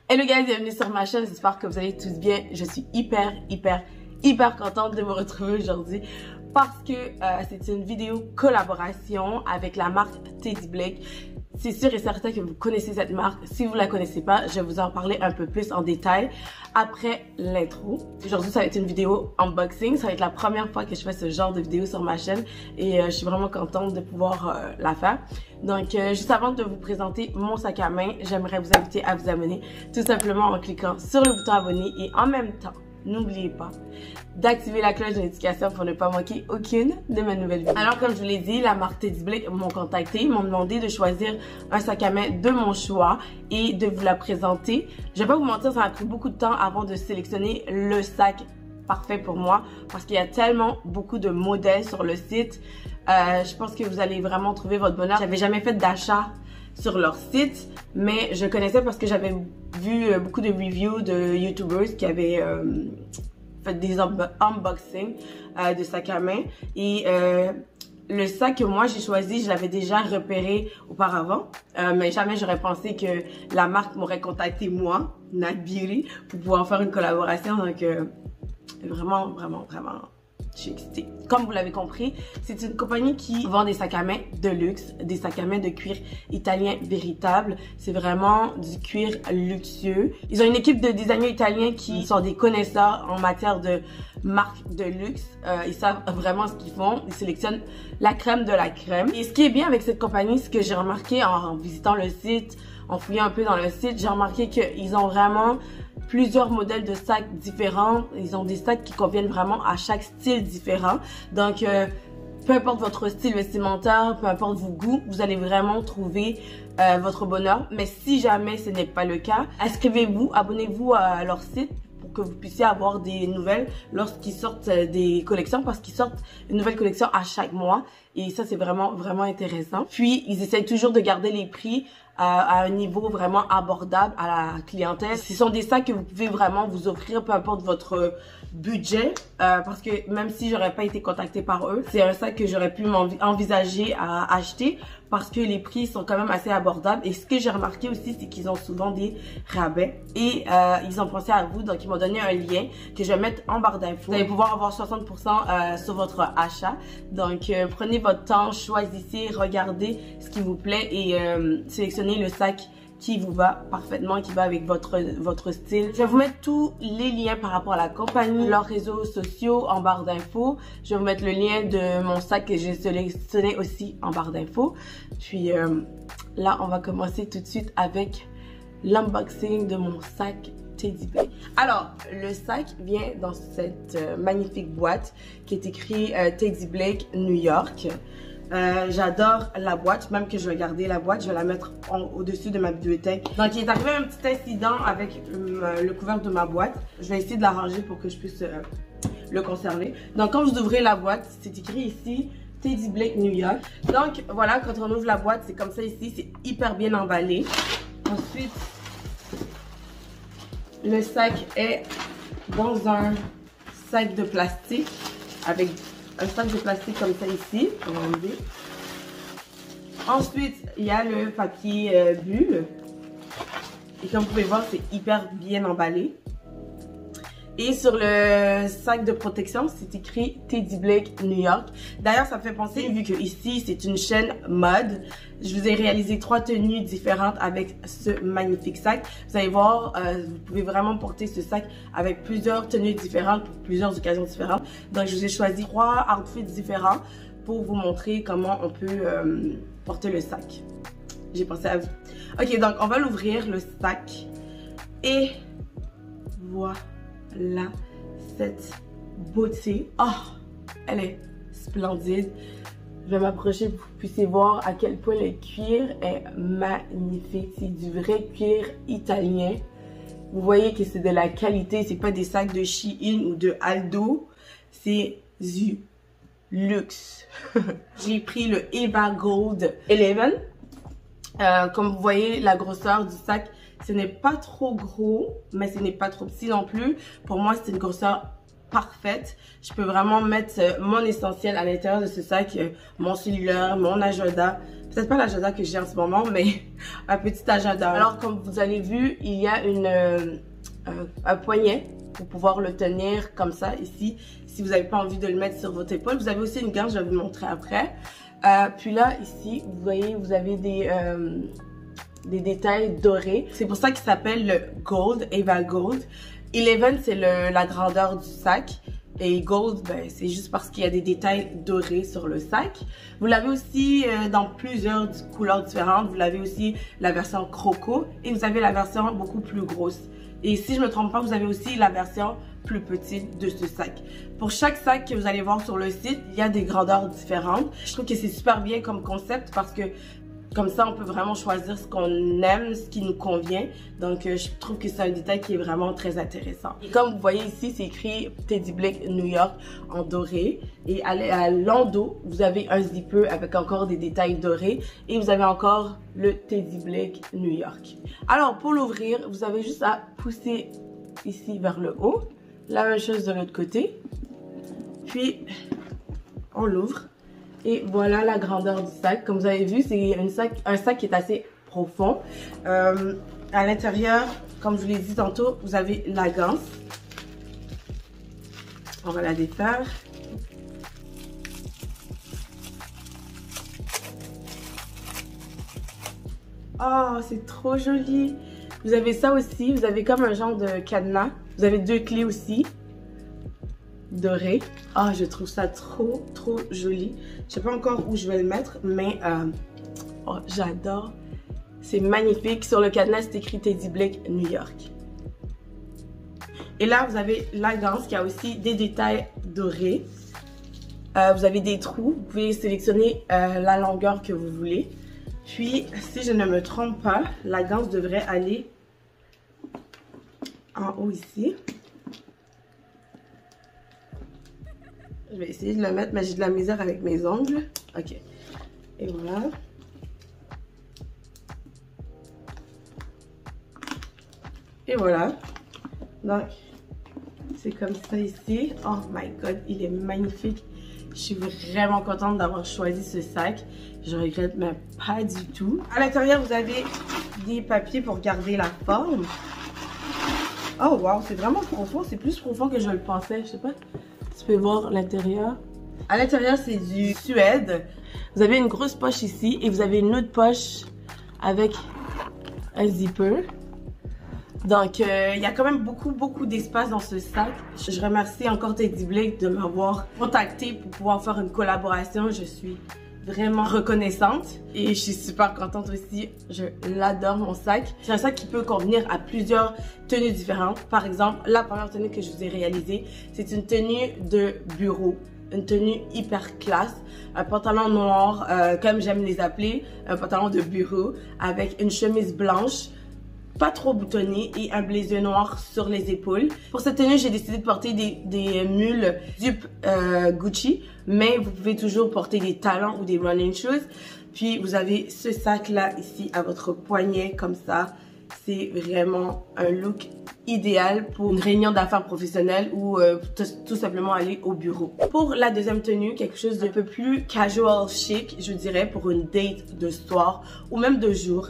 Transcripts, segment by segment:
Hello guys, bienvenue sur ma chaîne, j'espère que vous allez tous bien. Je suis hyper contente de vous retrouver aujourd'hui parce que c'est une vidéo collaboration avec la marque Teddy Blake. C'est sûr et certain que vous connaissez cette marque. Si vous la connaissez pas, je vais vous en parler un peu plus en détail après l'intro. Aujourd'hui, ça va être une vidéo unboxing. Ça va être la première fois que je fais ce genre de vidéo sur ma chaîne et je suis vraiment contente de pouvoir la faire. Donc, juste avant de vous présenter mon sac à main, j'aimerais vous inviter à vous abonner tout simplement en cliquant sur le bouton abonner et en même temps, n'oubliez pas d'activer la cloche de notification pour ne pas manquer aucune de mes nouvelles vidéos. Alors, comme je vous l'ai dit, la marque Teddy Blake m'ont contacté, ils m'ont demandé de choisir un sac à main de mon choix et de vous la présenter. Je vais pas vous mentir, ça m'a pris beaucoup de temps avant de sélectionner le sac parfait pour moi parce qu'il y a tellement beaucoup de modèles sur le site. Je pense que vous allez vraiment trouver votre bonheur. J'avais jamais fait d'achat sur leur site, mais je connaissais parce que j'avais vu beaucoup de reviews de YouTubers qui avaient fait des unboxings de sacs à main. Et le sac que moi j'ai choisi, je l'avais déjà repéré auparavant, mais jamais j'aurais pensé que la marque m'aurait contacté moi, Nat Beauty, pour pouvoir faire une collaboration. Donc vraiment, je suis excitée. Comme vous l'avez compris, c'est une compagnie qui vend des sacs à main de luxe, des sacs à main de cuir italien véritable. C'est vraiment du cuir luxueux. Ils ont une équipe de designers italiens qui sont des connaisseurs en matière de marques de luxe. Ils savent vraiment ce qu'ils font. Ils sélectionnent la crème de la crème. Et ce qui est bien avec cette compagnie, ce que j'ai remarqué en visitant le site, en fouillant un peu dans le site, j'ai remarqué qu'ils ont vraiment plusieurs modèles de sacs différents. Ils ont des sacs qui conviennent vraiment à chaque style différent. Donc, peu importe votre style vestimentaire, peu importe vos goûts, vous allez vraiment trouver votre bonheur. Mais si jamais ce n'est pas le cas, inscrivez-vous, abonnez-vous à leur site pour que vous puissiez avoir des nouvelles lorsqu'ils sortent des collections, parce qu'ils sortent une nouvelle collection à chaque mois. Et ça, c'est vraiment intéressant. Puis, ils essayent toujours de garder les prix à un niveau vraiment abordable à la clientèle. Ce sont des sacs que vous pouvez vraiment vous offrir, peu importe votre budget, parce que même si j'aurais pas été contactée par eux, c'est un sac que j'aurais pu envisager à acheter parce que les prix sont quand même assez abordables. Et ce que j'ai remarqué aussi, c'est qu'ils ont souvent des rabais et ils ont pensé à vous. Donc, ils m'ont donné un lien que je vais mettre en barre d'infos. Vous allez pouvoir avoir 60% sur votre achat. Donc, prenez votre temps, choisissez, regardez ce qui vous plaît et sélectionnez le sac qui vous va parfaitement, qui va avec votre style. Je vais vous mettre tous les liens par rapport à la compagnie, leurs réseaux sociaux en barre d'infos. Je vais vous mettre le lien de mon sac que j'ai sélectionné aussi en barre d'infos. Puis là, on va commencer tout de suite avec l'unboxing de mon sac Teddy Blake. Alors, le sac vient dans cette magnifique boîte qui est écrit Teddy Blake New York. J'adore la boîte, même que je vais garder la boîte, je vais la mettre au-dessus de ma bibliothèque. Donc, il est arrivé un petit incident avec le couvercle de ma boîte. Je vais essayer de l'arranger pour que je puisse le conserver. Donc, quand vous ouvrez la boîte, c'est écrit ici Teddy Blake New York. Donc, voilà, quand on ouvre la boîte, c'est comme ça ici, c'est hyper bien emballé. Ensuite, le sac est dans un sac de plastique avec un sac de plastique comme ça ici. On va enlever. Ensuite, il y a le papier bulle. Et comme vous pouvez voir, c'est hyper bien emballé. Et sur le sac de protection, c'est écrit Teddy Blake New York. D'ailleurs, ça me fait penser, vu que ici, c'est une chaîne mode, je vous ai réalisé 3 tenues différentes avec ce magnifique sac. Vous allez voir, vous pouvez vraiment porter ce sac avec plusieurs tenues différentes, pour plusieurs occasions différentes. Donc, je vous ai choisi 3 outfits différents pour vous montrer comment on peut porter le sac. J'ai pensé à vous. Ok, donc on va l'ouvrir, le sac. Et voilà. Là, cette beauté. Oh, elle est splendide. Je vais m'approcher pour que vous puissiez voir à quel point le cuir est magnifique. C'est du vrai cuir italien. Vous voyez que c'est de la qualité. C'est pas des sacs de Shein ou de Aldo. C'est du luxe. J'ai pris le Eva Gold 11. Comme vous voyez, la grosseur du sac, ce n'est pas trop gros, mais ce n'est pas trop petit non plus. Pour moi, c'est une grosseur parfaite. Je peux vraiment mettre mon essentiel à l'intérieur de ce sac, mon cellulaire, mon agenda. Peut-être pas l'agenda que j'ai en ce moment, mais un petit agenda. Alors, comme vous avez vu, il y a un poignet pour pouvoir le tenir comme ça ici. Si vous n'avez pas envie de le mettre sur votre épaule, vous avez aussi une garde, je vais vous le montrer après. Puis là, ici, vous voyez, vous avez des détails dorés. C'est pour ça qu'il s'appelle le Gold, Eva Gold. 11, c'est la grandeur du sac. Et Gold, ben, c'est juste parce qu'il y a des détails dorés sur le sac. Vous l'avez aussi dans plusieurs couleurs différentes. Vous l'avez aussi la version croco et vous avez la version beaucoup plus grosse. Et si je me trompe pas, vous avez aussi la version plus petite de ce sac. Pour chaque sac que vous allez voir sur le site, il y a des grandeurs différentes. Je trouve que c'est super bien comme concept parce que comme ça, on peut vraiment choisir ce qu'on aime, ce qui nous convient. Donc, je trouve que c'est un détail qui est vraiment très intéressant. Et comme vous voyez ici, c'est écrit Teddy Blake New York en doré. Et à l'endos, vous avez un zipper avec encore des détails dorés. Et vous avez encore le Teddy Blake New York. Alors, pour l'ouvrir, vous avez juste à pousser ici vers le haut. La même chose de l'autre côté. Puis, on l'ouvre. Et voilà la grandeur du sac. Comme vous avez vu, c'est un sac qui est assez profond. À l'intérieur, comme je vous l'ai dit tantôt, vous avez la ganse. On va la défaire. Oh, c'est trop joli. Vous avez ça aussi. Vous avez comme un genre de cadenas. Vous avez 2 clés aussi. Doré. Ah, je trouve ça trop joli. Je sais pas encore où je vais le mettre, mais oh, j'adore. C'est magnifique. Sur le cadenas, c'est écrit Teddy Blake New York. Et là, vous avez la ganse qui a aussi des détails dorés. Vous avez des trous. Vous pouvez sélectionner la longueur que vous voulez. Puis, si je ne me trompe pas, la ganse devrait aller en haut ici. Je vais essayer de le mettre, mais j'ai de la misère avec mes ongles. Ok. Et voilà. Et voilà. Donc, c'est comme ça ici. Oh my god, il est magnifique. Je suis vraiment contente d'avoir choisi ce sac. Je regrette même pas du tout. À l'intérieur, vous avez des papiers pour garder la forme. Oh wow, c'est vraiment profond. C'est plus profond que je le pensais. Je sais pas. Tu peux voir l'intérieur. À l'intérieur, c'est du suède. Vous avez une grosse poche ici et vous avez une autre poche avec un zipper. Donc, il y a quand même beaucoup d'espace dans ce sac. Je remercie encore Teddy Blake de m'avoir contacté pour pouvoir faire une collaboration. Je suis vraiment reconnaissante et je suis super contente aussi. Je l'adore, mon sac. C'est un sac qui peut convenir à plusieurs tenues différentes. Par exemple, la première tenue que je vous ai réalisée, c'est une tenue de bureau. Une tenue hyper classe, un pantalon noir, comme j'aime les appeler, un pantalon de bureau avec une chemise blanche, pas trop boutonnée et un blazer noir sur les épaules. Pour cette tenue, j'ai décidé de porter des mules dupe Gucci, mais vous pouvez toujours porter des talons ou des running shoes. Puis vous avez ce sac là ici à votre poignet comme ça. C'est vraiment un look idéal pour une réunion d'affaires professionnelle ou tout simplement aller au bureau. Pour la deuxième tenue, quelque chose d'un peu plus casual chic, je dirais, pour une date de soir ou même de jour.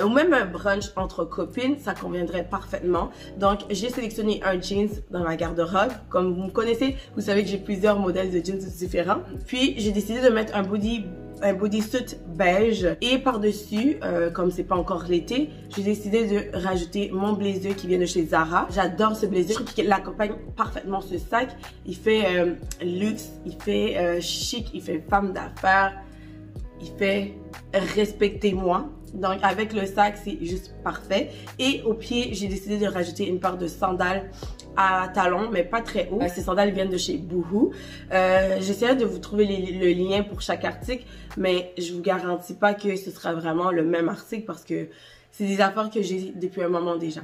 Ou même un brunch entre copines, ça conviendrait parfaitement. Donc, j'ai sélectionné un jeans dans ma garde-robe. Comme vous me connaissez, vous savez que j'ai plusieurs modèles de jeans différents. Puis, j'ai décidé de mettre un bodysuit beige. Et par-dessus, comme c'est pas encore l'été, j'ai décidé de rajouter mon blazer qui vient de chez Zara. J'adore ce blazer. Je trouve qu'il accompagne parfaitement ce sac. Il fait luxe, il fait chic, il fait femme d'affaires. Il fait respectez-moi. Donc avec le sac, c'est juste parfait. Et au pied, j'ai décidé de rajouter une paire de sandales à talons, mais pas très haut. Ces sandales viennent de chez Boohoo. J'essaierai de vous trouver le lien pour chaque article, mais je vous garantis pas que ce sera vraiment le même article parce que c'est des affaires que j'ai depuis un moment déjà.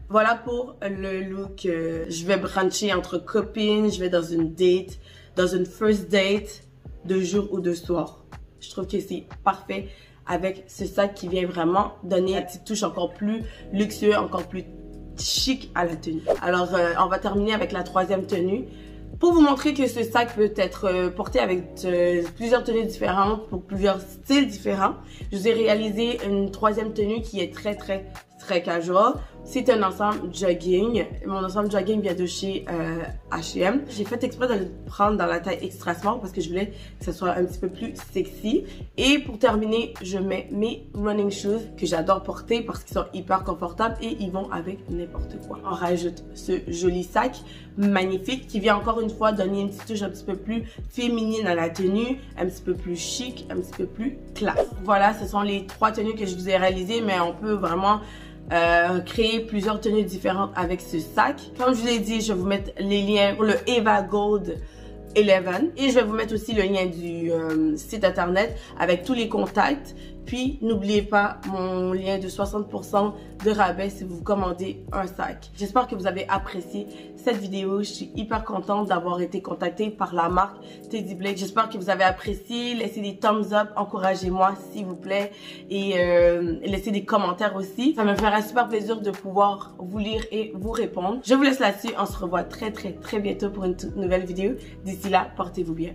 Voilà pour le look. Je vais bruncher entre copines, je vais dans une date, dans une first date de jour ou de soir. Je trouve que c'est parfait avec ce sac qui vient vraiment donner une petite touche encore plus luxueuse, encore plus chic à la tenue. Alors, on va terminer avec la troisième tenue. Pour vous montrer que ce sac peut être porté avec plusieurs tenues différentes, pour plusieurs styles différents, je vous ai réalisé une troisième tenue qui est très casual. C'est un ensemble jogging. Mon ensemble jogging vient de chez H&M. J'ai fait exprès de le prendre dans la taille extra small parce que je voulais que ce soit un petit peu plus sexy. Et pour terminer, je mets mes running shoes que j'adore porter parce qu'ils sont hyper confortables et ils vont avec n'importe quoi. On rajoute ce joli sac magnifique qui vient encore une fois donner une petite touche un petit peu plus féminine à la tenue, un petit peu plus chic, un petit peu plus classe. Voilà, ce sont les trois tenues que je vous ai réalisées, mais on peut vraiment créer plusieurs tenues différentes avec ce sac. Comme je vous l'ai dit, je vais vous mettre les liens pour le Eva Gold 11 et je vais vous mettre aussi le lien du site internet avec tous les contacts. Puis n'oubliez pas mon lien de 60% de rabais si vous commandez un sac. J'espère que vous avez apprécié cette vidéo. Je suis hyper contente d'avoir été contactée par la marque Teddy Blake. J'espère que vous avez apprécié. Laissez des thumbs up, encouragez-moi s'il vous plaît et laissez des commentaires aussi. Ça me fera super plaisir de pouvoir vous lire et vous répondre. Je vous laisse là-dessus. On se revoit très bientôt pour une toute nouvelle vidéo. D'ici là, portez-vous bien.